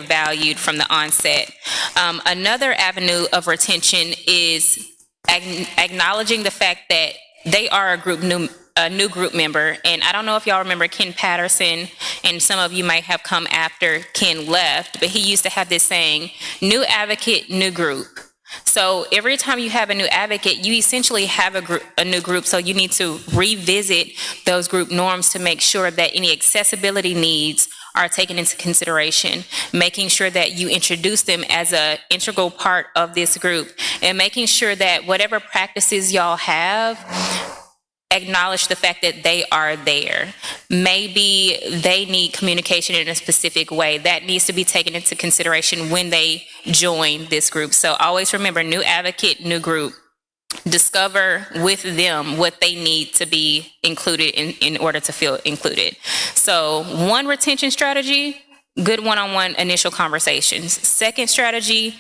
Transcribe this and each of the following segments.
valued from the onset. Another avenue of retention is acknowledging the fact that they are a new group member. And I don't know if y'all remember Ken Patterson, and some of you might have come after Ken left, but he used to have this saying, new advocate, new group. So every time you have a new advocate, you essentially have a new group. So you need to revisit those group norms to make sure that any accessibility needs are taken into consideration, making sure that you introduce them as an integral part of this group, and making sure that whatever practices y'all have, acknowledge the fact that they are there. Maybe they need communication in a specific way. That needs to be taken into consideration when they join this group. So always remember, new advocate, new group. Discover with them what they need to be included in order to feel included. So one retention strategy, good one-on-one initial conversations. Second strategy,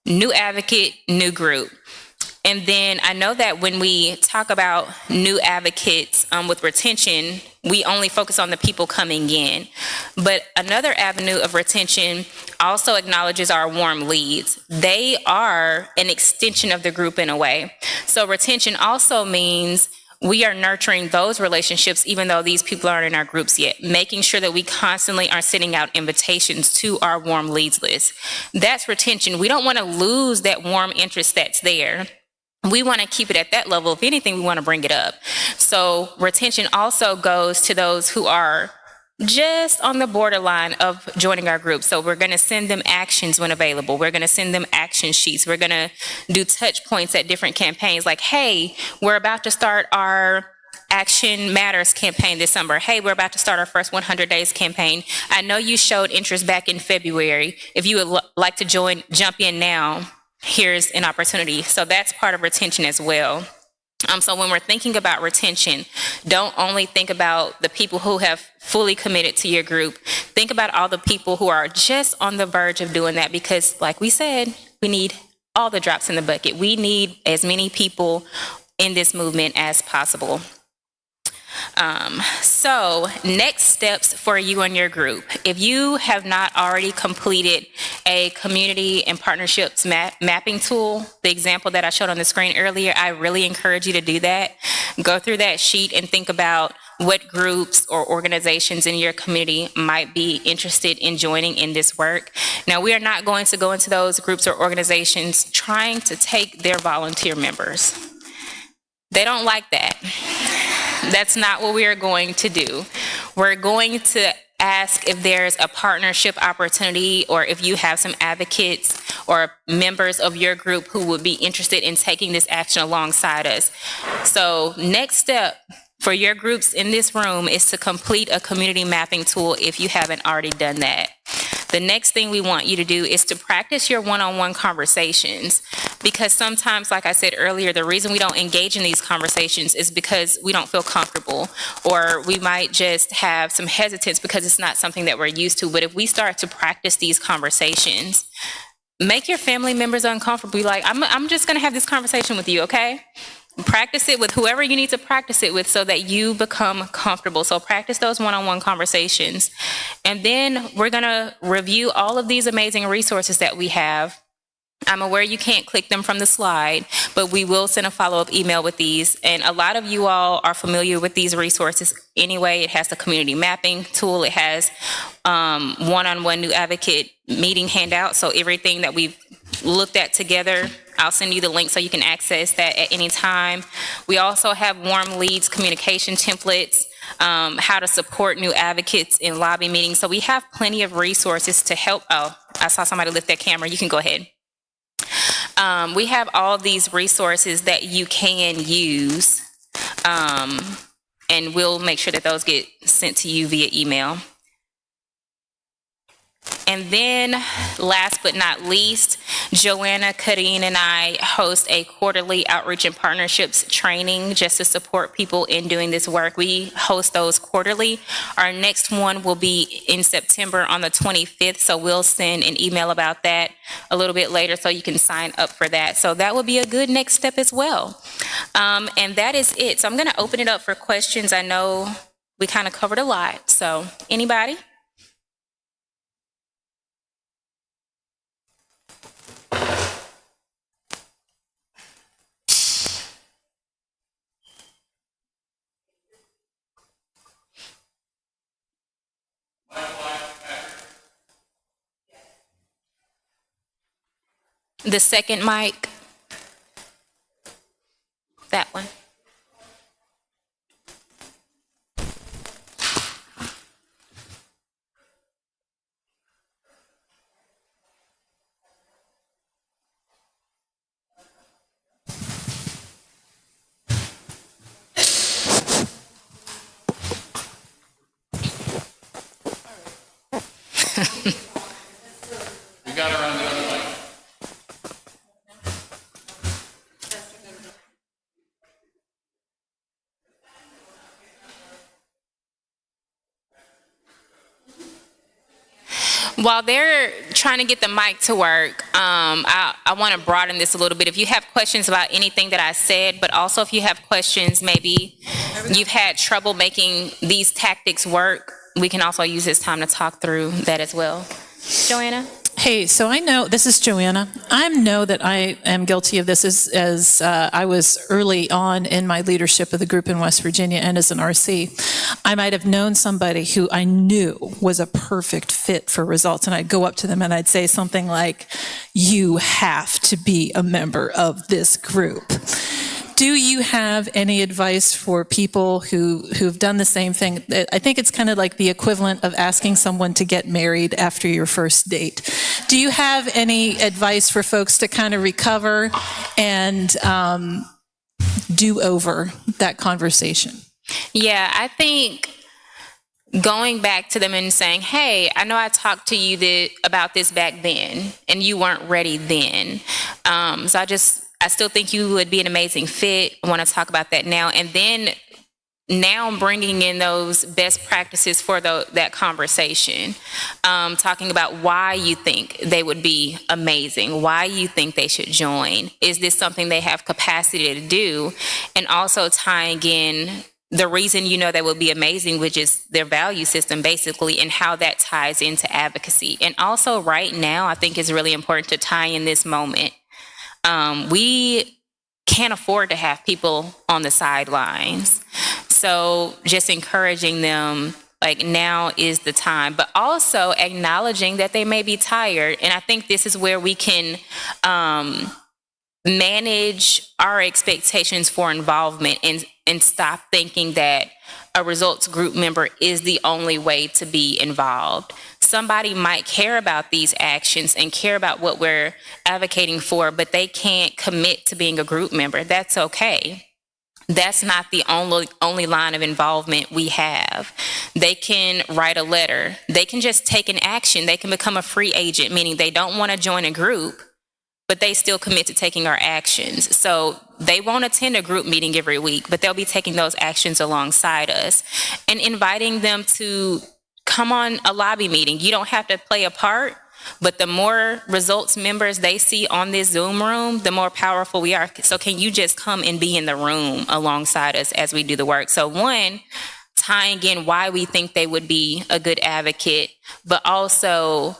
new advocate, new group. And then I know that when we talk about new advocates with retention, we only focus on the people coming in. But another avenue of retention also acknowledges our warm leads. They are an extension of the group in a way. So retention also means we are nurturing those relationships even though these people aren't in our groups yet, making sure that we constantly are sending out invitations to our warm leads list. That's retention. We don't want to lose that warm interest that's there. We want to keep it at that level. If anything, we want to bring it up. So retention also goes to those who are just on the borderline of joining our group. So we're going to send them actions when available. We're going to send them action sheets. We're going to do touch points at different campaigns like, hey, we're about to start our Action Matters campaign this summer. Hey, we're about to start our first 100 days campaign. I know you showed interest back in February. If you would like to jump in now, here's an opportunity. So that's part of retention as well. So when we're thinking about retention, don't only think about the people who have fully committed to your group. Think about all the people who are just on the verge of doing that, because like we said, we need all the drops in the bucket. We need as many people in this movement as possible. So next steps for you and your group. If you have not already completed a community and partnerships mapping tool, the example that I showed on the screen earlier, I really encourage you to do that. Go through that sheet and think about what groups or organizations in your community might be interested in joining in this work. Now, we are not going to go into those groups or organizations trying to take their volunteer members. They don't like that. That's not what we are going to do. We're going to ask if there's a partnership opportunity, or if you have some advocates or members of your group who would be interested in taking this action alongside us. So next step for your groups in this room is to complete a community mapping tool if you haven't already done that. The next thing we want you to do is to practice your one-on-one conversations, because sometimes, like I said earlier, the reason we don't engage in these conversations is because we don't feel comfortable, or we might just have some hesitance because it's not something that we're used to. But if we start to practice these conversations, make your family members uncomfortable. Be like, I'm just going to have this conversation with you, okay? Practice it with whoever you need to practice it with so that you become comfortable. So practice those one-on-one conversations. And then we're going to review all of these amazing resources that we have. I'm aware you can't click them from the slide, but we will send a follow-up email with these. And a lot of you all are familiar with these resources anyway. It has the community mapping tool. It has one-on-one new advocate meeting handout. So everything that we've looked at together, I'll send you the link so you can access that at any time. We also have warm leads communication templates, how to support new advocates in lobby meetings. So we have plenty of resources to help. Oh, I saw somebody lift that camera. You can go ahead. We have all these resources that you can use, and we'll make sure that those get sent to you via email. And then, last but not least, Joanna, Karine, and I host a quarterly outreach and partnerships training just to support people in doing this work. We host those quarterly. Our next one will be in September on the 25th, so we'll send an email about that a little bit later so you can sign up for that. So that will be a good next step as well. And that is it. So I'm going to open it up for questions. I know we kind of covered a lot. So anybody? The second mic, that one. We got her on the other mic. While they're trying to get the mic to work, I want to broaden this a little bit. If you have questions about anything that I said, but also if you have questions, maybe you've had trouble making these tactics work, we can also use this time to talk through that as well. Joanna? Hey, so I know, this is Joanna. I know that I am guilty of this as I was early on in my leadership of the group in West Virginia and as an RC. I might have known somebody who I knew was a perfect fit for results, and I'd go up to them and I'd say something like, "You have to be a member of this group." Do you have any advice for people who've done the same thing? I think it's kind of like the equivalent of asking someone to get married after your first date. Do you have any advice for folks to kind of recover and do over that conversation? Yeah, I think going back to them and saying, hey, I know I talked to you about this back then, and you weren't ready then. I still think you would be an amazing fit. I want to talk about that now. And then now bringing in those best practices for that conversation, talking about why you think they would be amazing, why you think they should join. Is this something they have capacity to do? And also tying in the reason you know they will be amazing, which is their value system basically, and how that ties into advocacy. And also right now, I think it's really important to tie in this moment. We can't afford to have people on the sidelines. So just encouraging them, like, now is the time, but also acknowledging that they may be tired. And I think this is where we can manage our expectations for involvement and stop thinking that a results group member is the only way to be involved. Somebody might care about these actions and care about what we're advocating for, but they can't commit to being a group member. That's okay. That's not the only line of involvement we have. They can write a letter. They can just take an action. They can become a free agent, meaning they don't want to join a group, but they still commit to taking our actions. So they won't attend a group meeting every week, but they'll be taking those actions alongside us and inviting them to come on a lobby meeting. You don't have to play a part, but the more results members they see on this Zoom room, the more powerful we are. So can you just come and be in the room alongside us as we do the work? So one, tying in why we think they would be a good advocate, but also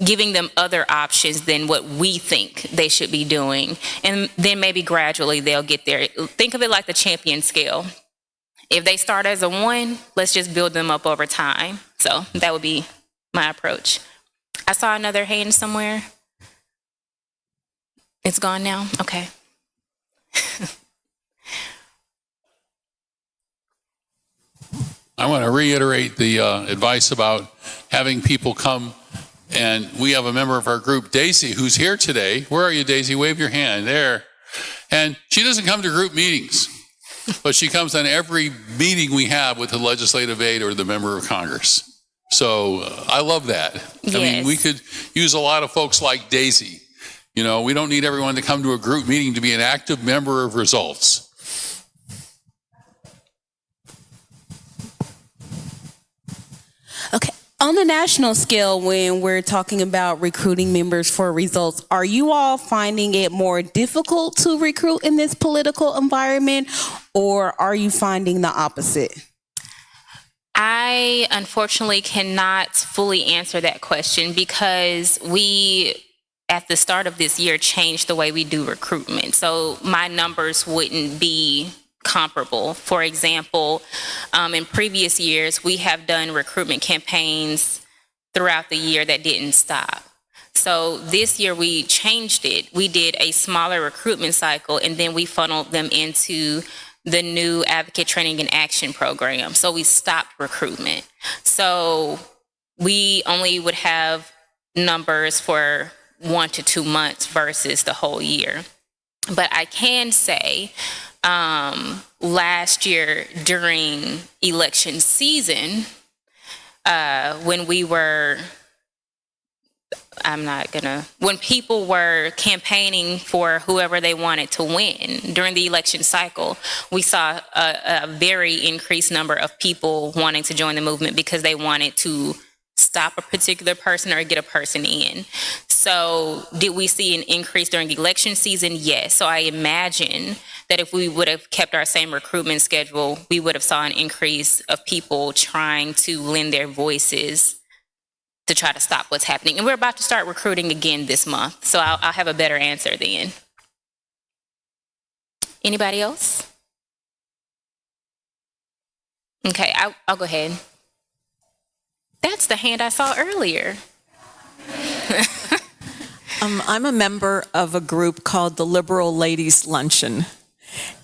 giving them other options than what we think they should be doing. And then maybe gradually they'll get there. Think of it like the champion scale. If they start as a 1, let's just build them up over time. So that would be my approach. I saw another hand somewhere. It's gone now? Okay. I want to reiterate the advice about having people come, and we have a member of our group, Daisy, who's here today. Where are you, Daisy? Wave your hand. There. And she doesn't come to group meetings, but she comes on every meeting we have with the legislative aide or the member of Congress. So I love that. Yes. I mean, we could use a lot of folks like Daisy. You know, we don't need everyone to come to a group meeting to be an active member of results. Okay. On the national scale, when we're talking about recruiting members for results, are you all finding it more difficult to recruit in this political environment, or are you finding the opposite? I unfortunately cannot fully answer that question because we, at the start of this year, changed the way we do recruitment. So my numbers wouldn't be comparable. For example, in previous years, we have done recruitment campaigns throughout the year that didn't stop. So this year we changed it. We did a smaller recruitment cycle, and then we funneled them into the new Advocate Training and Action program. So we stopped recruitment. So we only would have numbers for 1 to 2 months versus the whole year. But I can say last year during election season, when people were campaigning for whoever they wanted to win during the election cycle, we saw a very increased number of people wanting to join the movement because they wanted to stop a particular person or get a person in. So did we see an increase during the election season? Yes. So I imagine that if we would have kept our same recruitment schedule, we would have saw an increase of people trying to lend their voices to try to stop what's happening. And we're about to start recruiting again this month, so I'll have a better answer then. Anybody else? Okay, I'll go ahead. That's the hand I saw earlier. I'm a member of a group called the Liberal Ladies Luncheon,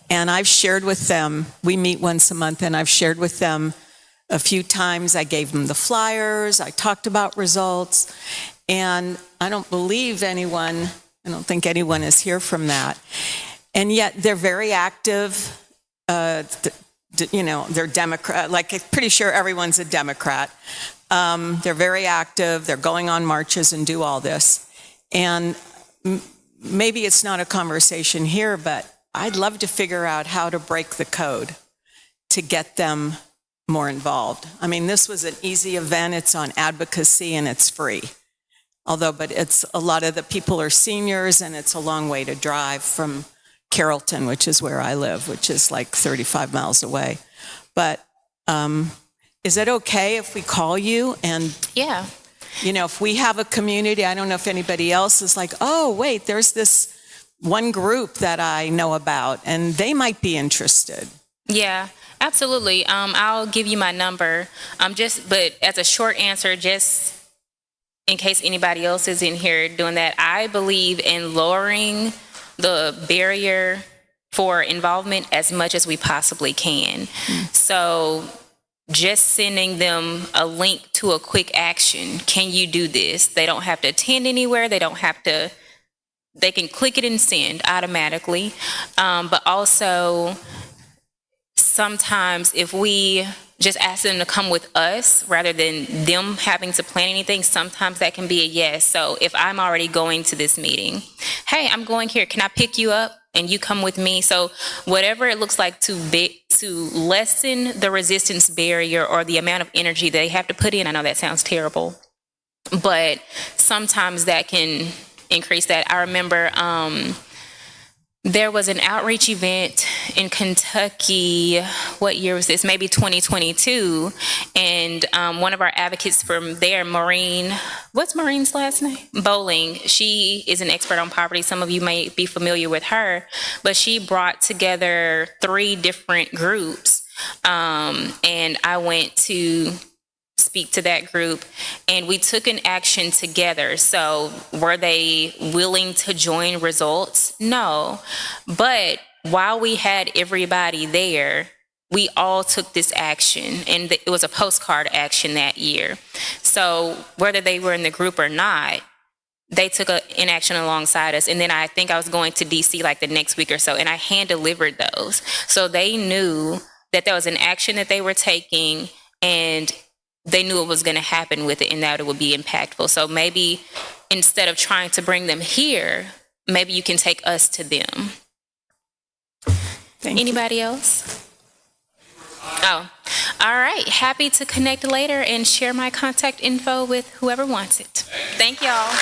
and I've shared with them, we meet once a month, and I've shared with them a few times. I gave them the flyers, I talked about results, and I don't think anyone is here from that. And yet they're very active, they're Democrat, like I'm pretty sure everyone's a Democrat. They're very active, they're going on marches and do all this. And maybe it's not a conversation here, but I'd love to figure out how to break the code to get them more involved. I mean, this was an easy event. It's on advocacy and it's free. But it's a lot of the people are seniors and it's a long way to drive from Carrollton, which is where I live, which is like 35 miles away. But is it okay if we call you and, Yeah. If we have a community, I don't know if anybody else is like, oh, wait, there's this one group that I know about and they might be interested. Yeah, absolutely. I'll give you my number. But as a short answer, just in case anybody else is in here doing that, I believe in lowering the barrier for involvement as much as we possibly can. So just sending them a link to a quick action. Can you do this? They don't have to attend anywhere. They can click it and send automatically. But also, sometimes if we just ask them to come with us rather than them having to plan anything, sometimes that can be a yes. So if I'm already going to this meeting, hey, I'm going here, can I pick you up and you come with me? So whatever it looks like to lessen the resistance barrier or the amount of energy they have to put in. I know that sounds terrible, but sometimes that can increase that. I remember there was an outreach event in Kentucky. What year was this? Maybe 2022. And one of our advocates from there, Maureen, what's Maureen's last name? Bowling. She is an expert on poverty. Some of you may be familiar with her, but she brought together 3 different groups. And I went to speak to that group and we took an action together. So were they willing to join results? No. But while we had everybody there, we all took this action, and it was a postcard action that year. So whether they were in the group or not, they took an action alongside us. And then I think I was going to DC like the next week or so, and I hand delivered those. So they knew that there was an action that they were taking, and they knew it was going to happen with it and that it would be impactful. So maybe instead of trying to bring them here, maybe you can take us to them. Anybody else? Oh, all right. Happy to connect later and share my contact info with whoever wants it. Thank y'all.